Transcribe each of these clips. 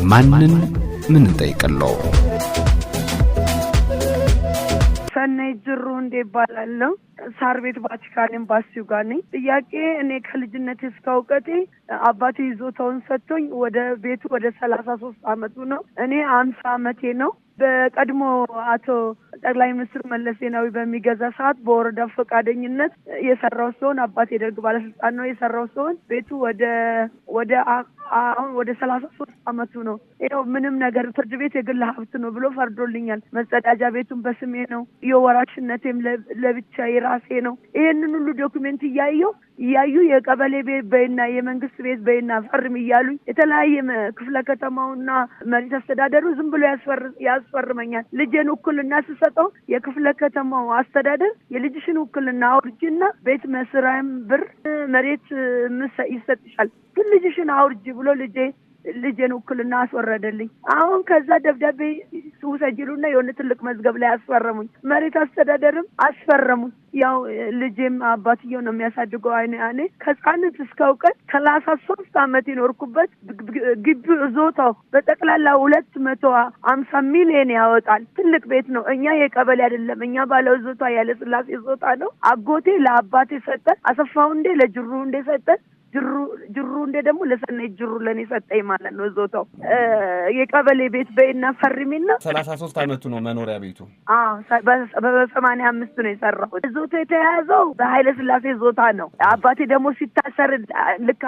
ማንን ምን እንጠይቀለው? ሰናይ ጅሩ እንደ ይባላልው ሳር ቤት ቫቲካን ኤምባሲው ጋር ነኝ። ጥያቄ እኔ ከልጅነት እስከ እውቀቴ አባቴ ይዞታውን ሰጥቶኝ ወደ ቤቱ ወደ 33 አመቱ ነው። እኔ 50 አመቴ ነው። በቀድሞ አቶ ጠቅላይ ሚኒስትር መለስ ዜናዊ በሚገዛ ሰዓት በወረዳ ፈቃደኝነት የሰራው ሲሆን አባቴ ደርግ ባለስልጣን ነው የሰራው ሲሆን ቤቱ ወደ አሁን ወደ 33 አመቱ ነው። ይሄው ምንም ነገር ፍርድ ቤት የግል ሀብት ነው ብሎ ፈርዶልኛል። መጸዳጃ ቤቱን በስሜ ነው። የወራሽነቴም ለብቻ የራሴ ነው። ይሄንን ሁሉ ዶክመንት እያዩ የቀበሌ ቤት በይና የመንግስት ቤት በይና ፈርም እያሉኝ የተለያየ ክፍለ ከተማውና መሬት አስተዳደሩ ዝም ብሎ ያስፈርመኛል። ልጄን ውክልና ስሰጠው የክፍለ ከተማው አስተዳደር የልጅሽን ውክልና አውርጂና ቤት መስራም ብር መሬት ይሰጥሻል ግን ልጅሽን አውርጂ ብሎ ልጄን ውክልና አስወረደልኝ። አሁን ከዛ ደብዳቤ ውሰጂሉና የሆነ ትልቅ መዝገብ ላይ አስፈረሙኝ። መሬት አስተዳደርም አስፈረሙኝ። ያው ልጄም አባትየው ነው የሚያሳድገው። እኔ ከህፃንነት እስከ እውቀት 33 አመት ይኖርኩበት ግቢው ዞታው በጠቅላላ 250 ሚሊዮን ያወጣል። ትልቅ ቤት ነው። እኛ የቀበሌ አይደለም። እኛ ባለው ዞታ ያለ ስላሴ ዞታ ነው። አጎቴ ለአባቴ ሰጠ። አሰፋው እንደ ለጅሩ እንደ ሰጠ። ጅሩ እንደ ደግሞ ለሰናይ ጅሩ ለኔ ሰጠኝ ማለት ነው። ዞታው የቀበሌ ቤት በእና ፈርሚና 33 አመቱ ነው መኖሪያ ቤቱ። በ85 ነው የሰራው። ዞታው የተያዘው በኃይለ ስላሴ ዞታ ነው። አባቴ ደግሞ ሲታሰር ልክ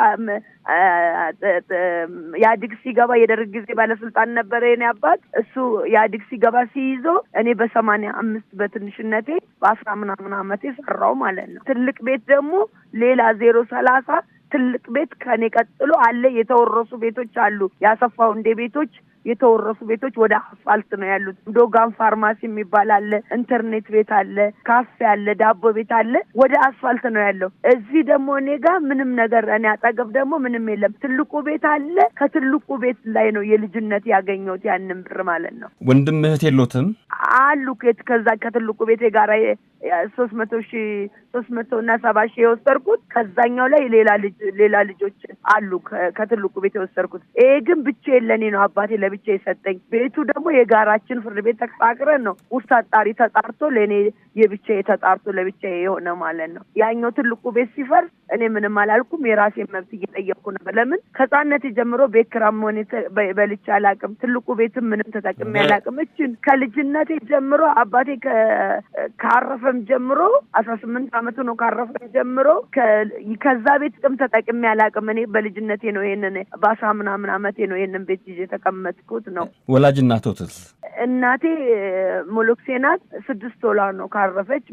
ያድግ ሲገባ የደርግ ጊዜ ባለስልጣን ነበር የኔ አባት። እሱ ያድግ ሲገባ ሲይዞ እኔ በ85 በትንሽነቴ በ10 ምናምን አመቴ ሰራው ማለት ነው። ትልቅ ቤት ደግሞ ሌላ 030 ትልቅ ቤት ከኔ ቀጥሎ አለ። የተወረሱ ቤቶች አሉ። ያሰፋው እንደ ቤቶች የተወረሱ ቤቶች ወደ አስፋልት ነው ያሉት። ዶጋን ፋርማሲ የሚባል አለ፣ ኢንተርኔት ቤት አለ፣ ካፌ አለ፣ ዳቦ ቤት አለ። ወደ አስፋልት ነው ያለው። እዚህ ደግሞ እኔ ጋር ምንም ነገር እኔ አጠገብ ደግሞ ምንም የለም። ትልቁ ቤት አለ። ከትልቁ ቤት ላይ ነው የልጅነት ያገኘሁት ያንን ብር ማለት ነው። ወንድም እህት የሎትም? አሉ ከዛ ከትልቁ ቤት ጋር 300 እና 70 ሺህ የወሰድኩት ከዛኛው ላይ ሌላ ልጆች አሉ ከትልቁ ቤት የወሰድኩት። ይሄ ግን ብቻዬን ለኔ ነው አባቴ ለብቻ የሰጠኝ። ቤቱ ደግሞ የጋራችን ፍርድ ቤት ተከራክረን ነው ውስጥ አጣሪ ተጣርቶ ለኔ የብቻ ተጣርቶ ለብቻ የሆነ ማለት ነው። ያኛው ትልቁ ቤት ሲፈርስ እኔ ምንም አላልኩም። የራሴን መብት እየጠየቅኩ ነበር። ለምን ከጻነቴ ጀምሮ ቤት ኪራይም ሆነ በልቻ አላቅም። ትልቁ ቤትም ምንም ተጠቅሜ አላቅም። እቺን ከልጅነቴ ጀምሮ አባቴ ካረፈም ጀምሮ 18 አመቱ ነው ካረፈም ጀምሮ ከዛ ቤት ጥም ተጠቅሜ አላቅም። እኔ በልጅነቴ ነው ይሄንን በ10 ምናምን አመቴ ነው ይሄንን ቤት ይዤ ተቀመጥኩት ነው። ወላጅ እናቶትስ? እናቴ ሞሎክሴ ናት። 6 ዶላር ነው ካረፈች።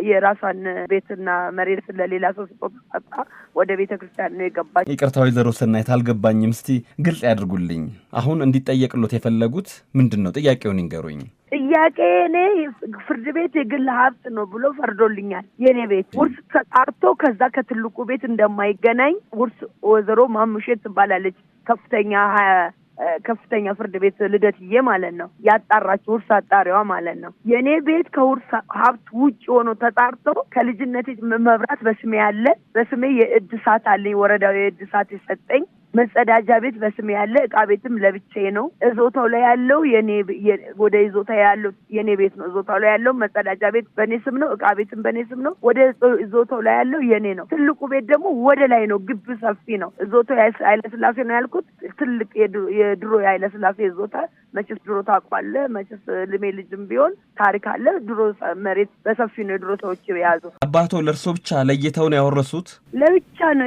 የራሷን ቤትና መሬት ለሌላ ሰው ስጦታ ወደ ቤተክርስቲያን ነው የገባች። ይቅርታ ወይዘሮ ሰናይት አልገባኝም። እስቲ ግልጽ ያድርጉልኝ። አሁን እንዲጠየቅሎት የፈለጉት ምንድነው? ጥያቄውን ይንገሩኝ። ጥያቄ እኔ ፍርድ ቤት የግል ሀብት ነው ብሎ ፈርዶልኛል። የኔ ቤት ውርስ ተጣርቶ ከዛ ከትልቁ ቤት እንደማይገናኝ ውርስ ወይዘሮ ማሙሼት ትባላለች ከፍተኛ ፍርድ ቤት ልደትዬ ማለት ነው ያጣራችው ውርስ አጣሪዋ ማለት ነው። የኔ ቤት ከውርስ ሀብት ውጭ ሆኖ ተጣርቶ ከልጅነቴ መብራት በስሜ ያለ በስሜ የእድሳት አለኝ። ወረዳው የእድሳት የሰጠኝ መጸዳጃ ቤት በስሜ ያለ፣ እቃ ቤትም ለብቻዬ ነው። እዞታው ላይ ያለው ወደ ይዞታ ያለው የኔ ቤት ነው። እዞታው ላይ ያለው መጸዳጃ ቤት በኔ ስም ነው። እቃ ቤትም በኔ ስም ነው። ወደ እዞታው ላይ ያለው የኔ ነው። ትልቁ ቤት ደግሞ ወደ ላይ ነው። ግብ ሰፊ ነው። እዞታው ኃይለ ስላሴ ነው ያልኩት። ትልቅ የድሮ የኃይለ ስላሴ እዞታ መቼስ ድሮ ታውቃለህ። መቼስ ልሜ ልጅም ቢሆን ታሪክ አለ። ድሮ መሬት በሰፊ ነው የድሮ ሰዎች የያዙ። አባቶ ለእርሶ ብቻ ለይተው ነው ያወረሱት? ለብቻ ነው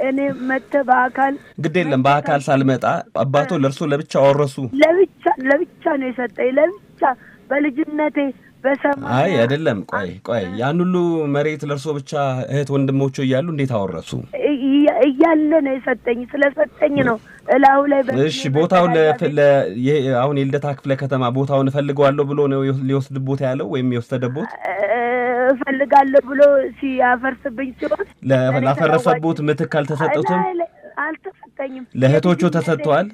እኔ መተ በአካል ግድ የለም በአካል ሳልመጣ አባቶ ለእርሶ ለብቻ አወረሱ? ለብቻ ነው የሰጠኝ። ለብቻ በልጅነቴ አይ አይደለም። ቆይ ያን ሁሉ መሬት ለእርሶ ብቻ እህት ወንድሞቹ እያሉ እንዴት አወረሱ? እያለ ነው የሰጠኝ። ስለሰጠኝ ነው እላው ላይ እሺ ቦታውን አሁን የልደታ ክፍለ ከተማ ቦታውን እፈልገዋለሁ ብሎ ነው ሊወስድቦት ያለው ወይም የወሰደቦት? እፈልጋለሁ ብሎ ሲያፈርስብኝ ሲሆን ላፈረሰቦት ምትክ አልተሰጠውትም? አልተሰጠኝም። ለእህቶቹ ተሰጥቷል?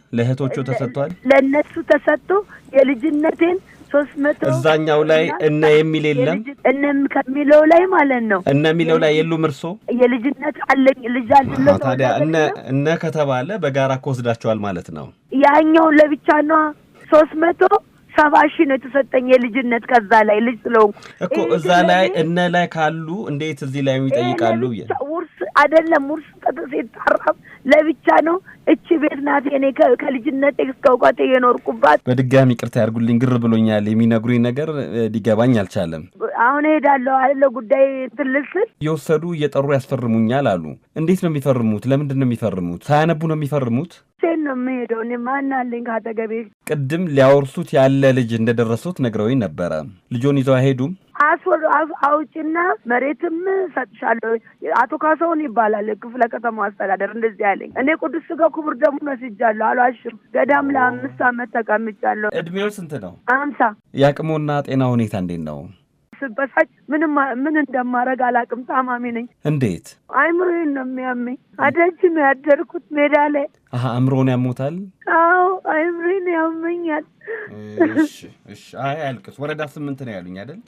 ለእነሱ ተሰጥቶ የልጅነቴን 300 እዛኛው ላይ እነ የሚል የለም እነም ከሚለው ላይ ማለት ነው እነ የሚለው ላይ የሉም እርሶ የልጅነት አለኝ ልጅ አለኝ ታዲያ እነ ከተባለ በጋራ ወስዳቸዋል ማለት ነው ያኛው ለብቻ ነው 370,000 ነው የተሰጠኝ የልጅነት ከዛ ላይ ልጅ ስለሆንኩ እኮ እዛ ላይ እነ ላይ ካሉ እንዴት እዚህ ላይ ይጠይቃሉ ውርስ አይደለም ውርስ ተሰጣራም ለብቻ ነው እቺ ቤት ናት እኔ ከልጅነት እስከ እውቀቴ የኖርኩባት በድጋሚ ይቅርታ ያርጉልኝ ግር ብሎኛል የሚነግሩኝ ነገር ሊገባኝ አልቻለም አሁን ሄዳለሁ አይደለ ጉዳይ ትልስል የወሰዱ እየጠሩ ያስፈርሙኛል አሉ እንዴት ነው የሚፈርሙት ለምንድን ነው የሚፈርሙት ሳያነቡ ነው የሚፈርሙት ነው የምሄደው እኔ ማን አለኝ ካጠገቤ ቅድም ሊያወርሱት ያለ ልጅ እንደደረሱት ነግረውኝ ነበረ ልጆን ይዘው አይሄዱም አውጭና መሬትም ሰጥሻለሁ አቶ ካሳውን ይባላል ክፍለ ከተማው አስተዳደር እንደዚህ ያለኝ እኔ ቅዱስ ሥጋ ክቡር ደሙ መስጃለሁ አልዋሽም ገዳም ለ5 ዓመት ተቀምጫለሁ እድሜው ስንት ነው 50 ያቅሞና ጤና ሁኔታ እንዴት ነው ስበሳጭ ምን እንደማረግ አላቅም ታማሚ ነኝ እንዴት አይምሮዬን ነው የሚያመኝ አደጅ ነው ያደርኩት ሜዳ ላይ አእምሮን ያሞታል አዎ አይምሮዬን ያመኛል እሺ አልቅስ ወረዳ 8 ነው ያሉኝ አይደል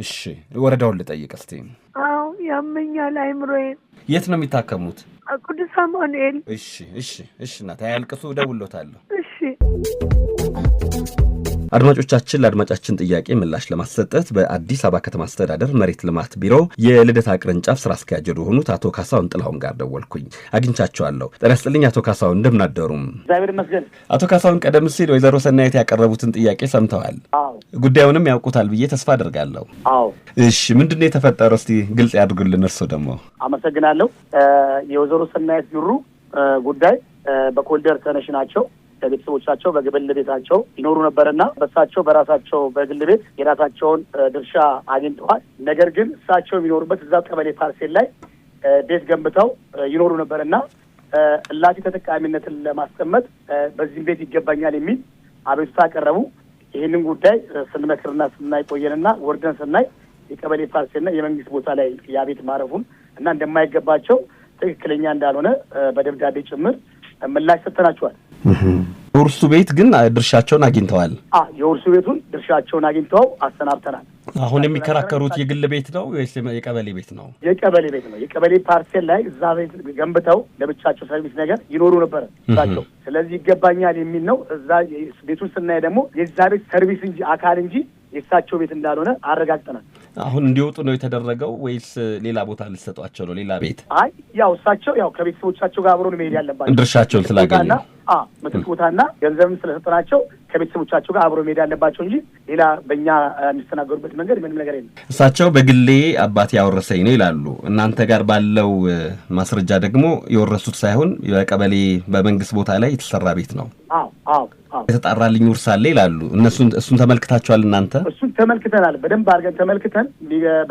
እሺ ወረዳውን ልጠይቅ እስቲ አዎ ያመኛል አይምሮዬን የት ነው የሚታከሙት ቅዱስ አማኑኤል እሺ እናት አያልቅሱ ደውሎታለሁ እሺ አድማጮቻችን ለአድማጫችን ጥያቄ ምላሽ ለማሰጠት በአዲስ አበባ ከተማ አስተዳደር መሬት ልማት ቢሮ የልደታ ቅርንጫፍ ስራ አስኪያጅ የሆኑት አቶ ካሳውን ጥላሁን ጋር ደወልኩኝ አግኝቻቸዋለሁ ጤና ይስጥልኝ አቶ ካሳውን እንደምን አደሩ እግዚአብሔር ይመስገን አቶ ካሳውን ቀደም ሲል ወይዘሮ ሰናይት ያቀረቡትን ጥያቄ ሰምተዋል አዎ ጉዳዩንም ያውቁታል ብዬ ተስፋ አደርጋለሁ አዎ እሺ ምንድነው የተፈጠረው እስቲ ግልጽ ያድርጉልን እርሶ ደግሞ አመሰግናለሁ የወይዘሮ ሰናይት ቢሩ ጉዳይ በኮልደር ተነሽ ናቸው ከቤተሰቦቻቸው በግል ቤታቸው ይኖሩ ነበርና በሳቸው በራሳቸው በግል ቤት የራሳቸውን ድርሻ አግኝተዋል ነገር ግን እሳቸው የሚኖሩበት እዛ ቀበሌ ፓርሴል ላይ ቤት ገንብተው ይኖሩ ነበርና እላፊ ተጠቃሚነትን ለማስቀመጥ በዚህ ቤት ይገባኛል የሚል አቤቱታ አቀረቡ ይህንን ጉዳይ ስንመክርና ስናይ ቆየንና ወርደን ስናይ የቀበሌ ፓርሴልና የመንግስት ቦታ ላይ ያ ቤት ማረፉን እና እንደማይገባቸው ትክክለኛ እንዳልሆነ በደብዳቤ ጭምር ምላሽ ሰጥተናቸዋል ውርሱ ቤት ግን ድርሻቸውን አግኝተዋል የውርሱ ቤቱን ድርሻቸውን አግኝተው አሰናብተናል አሁን የሚከራከሩት የግል ቤት ነው ወይስ የቀበሌ ቤት ነው የቀበሌ ቤት ነው የቀበሌ ፓርሴል ላይ እዛ ቤት ገንብተው ለብቻቸው ሰርቪስ ነገር ይኖሩ ነበር እሳቸው ስለዚህ ይገባኛል የሚል ነው እዛ ቤቱን ስናይ ደግሞ የዛ ቤት ሰርቪስ እንጂ አካል እንጂ የእሳቸው ቤት እንዳልሆነ አረጋግጠናል አሁን እንዲወጡ ነው የተደረገው ወይስ ሌላ ቦታ ልሰጧቸው ነው ሌላ ቤት ያው እሳቸው ያው ከቤተሰቦቻቸው ጋር አብረው ነው መሄድ ያለባቸው ድርሻቸውን ስላገኙ ምትክ ቦታና ገንዘብም ስለሰጠናቸው ከቤተሰቦቻቸው ጋር አብረው መሄድ ያለባቸው እንጂ ሌላ በእኛ የሚስተናገሩበት መንገድ ምንም ነገር የለም እሳቸው በግሌ አባቴ ያወረሰኝ ነው ይላሉ እናንተ ጋር ባለው ማስረጃ ደግሞ የወረሱት ሳይሆን በቀበሌ በመንግስት ቦታ ላይ የተሰራ ቤት ነው የተጣራልኝ ውርስ አለ ይላሉ እሱን ተመልክታችኋል እናንተ እሱን ተመልክተናል በደንብ አድርገን ተመልክተን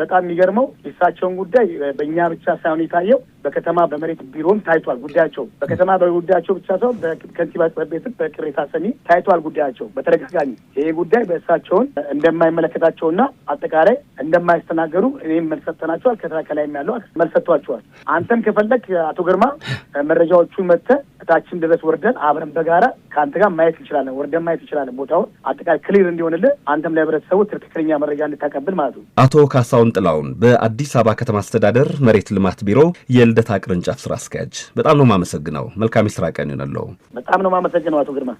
በጣም የሚገርመው የእሳቸውን ጉዳይ በእኛ ብቻ ሳይሆን የታየው በከተማ በመሬት ቢሮም ታይቷል ጉዳያቸው በከተማ በጉዳያቸው ብቻ ሳይሆን በከንቲባ ጽሕፈት ቤት በቅሬታ ሰሚ ታይቷል ጉዳያቸው በተደጋጋሚ ይሄ ጉዳይ በእሳቸውን እንደማይመለከታቸውና አጠቃላይ እንደማይስተናገሩ እኔም መልስ ሰጥተናቸዋል ከላይም ያለው መልስ ሰጥቷቸዋል አንተም ከፈለክ አቶ ግርማ መረጃዎቹን መጥተህ እታችን ድረስ ወርደን አብረን በጋራ ከአንተ ጋር ማየት እንችላለን ወርደን ማየት እንችላለን ቦታውን አጠቃላይ ክሊር እንዲሆንልህ አንተም ለህብረተሰቡ ትክክለኛ መረጃ እንድታቀብል ማለት ነው አቶ ካሳውን ጥላሁን በአዲስ አበባ ከተማ አስተዳደር መሬት ልማት ቢሮ የልደታ ቅርንጫፍ ስራ አስኪያጅ በጣም ነው የማመሰግነው መልካም የስራ ቀን ይሁንልዎ በጣም ነው የማመሰግነው አቶ ግርማ